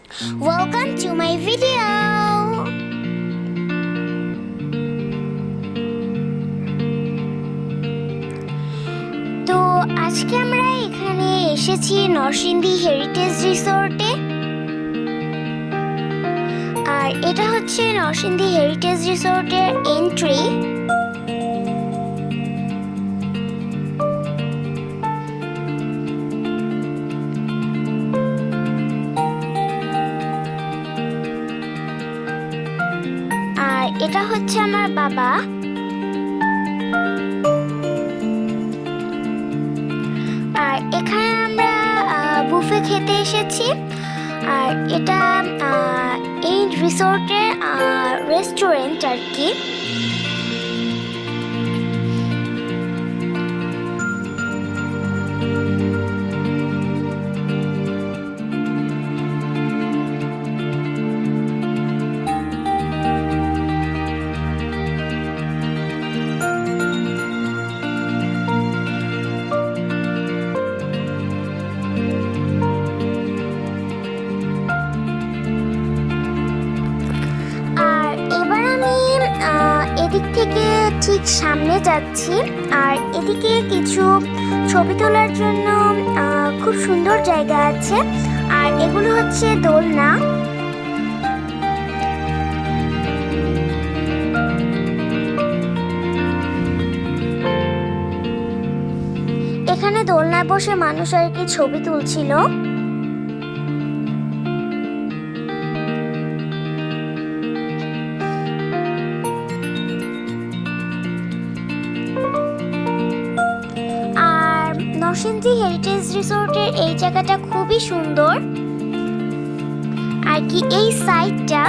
Welcome to my video. তো আজকে আমরা এখানে এসেছি নরসিংদী হেরিটেজ রিসোর্টে। আর এটা হচ্ছে নরসিংদী হেরিটেজ রিসোর্টের এন্ট্রি। আর এটা হচ্ছে আমার বাবা। আর এখানে আমরা বুফে খেতে এসেছি। আর এটা এই রিসোর্টের রেস্টুরেন্ট আর কি। এদিক থেকে ঠিক সামনে যাচ্ছি। আর এদিকে কিছু ছবি তোলার জন্য খুব সুন্দর জায়গা আছে। আর এগুলো হচ্ছে দোলনা। এখানে দোলনায় বসে মানুষ আর কি ছবি তুলছিল। নরসিংদী হেরিটেজ রিসোর্টের এই জায়গাটা খুবই সুন্দর আর কি। এই সাইডটা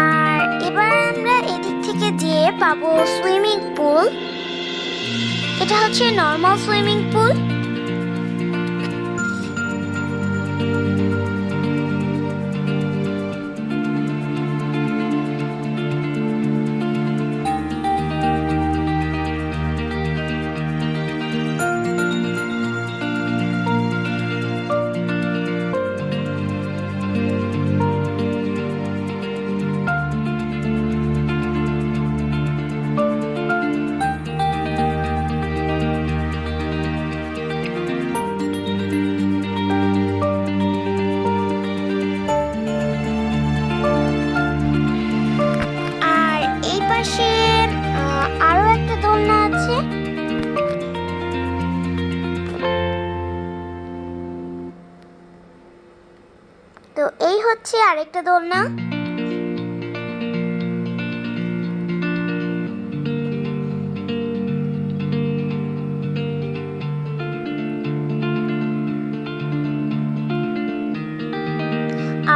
আর এবার আমরা এদিক থেকে যেয়ে পাবো সুইমিং পুল। এটা হচ্ছে নর্মাল সুইমিং পুল। আরো একটা দোলনা আছে। তো এই হচ্ছে আরেকটা দোলনা।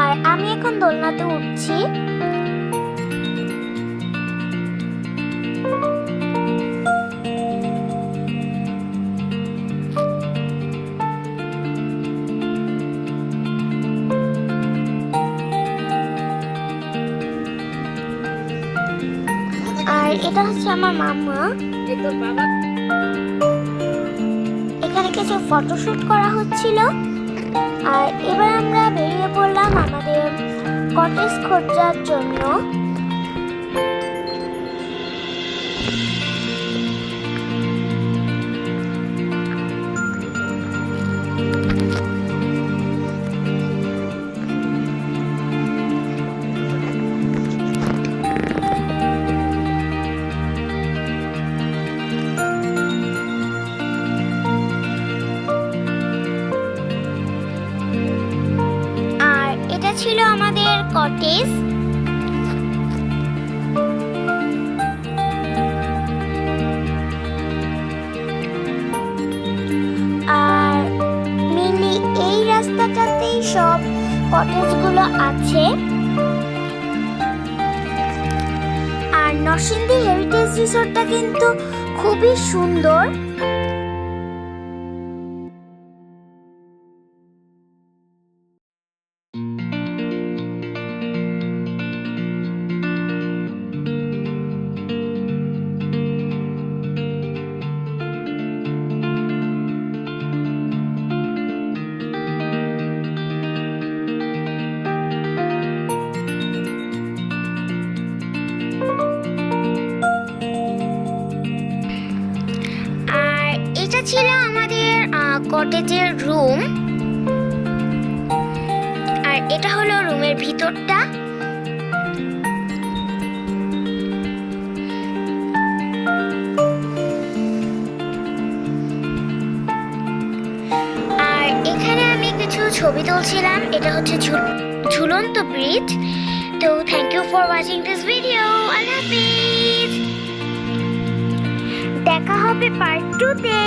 আর আমি এখন দোলনাতে উঠছি। আর এটা হচ্ছে আমার মামা। এখানে কিছু ফটোশুট করা হচ্ছিল। আর এবার আমরা বেরিয়ে পড়লাম আমাদের কটেজ খোঁজার জন্য। ছিল আমাদের কটেজ। আর মেনলি এই রাস্তাটাতেই সব কটেজগুলো আছে। আর নরসিংদী হেরিটেজ রিসোর্টটা কিন্তু খুবই সুন্দর। কটেজের রুম, আর এটা হলো রুমের ভিতরটা। আর এখানে আমি কিছু ছবি তুলছিলাম। এটা হচ্ছে ঝুলন্ত ব্রিজ। তো thank you for watching this video. আল্লাহ হাফিজ। দেখা হবে পার্ট 2 তে।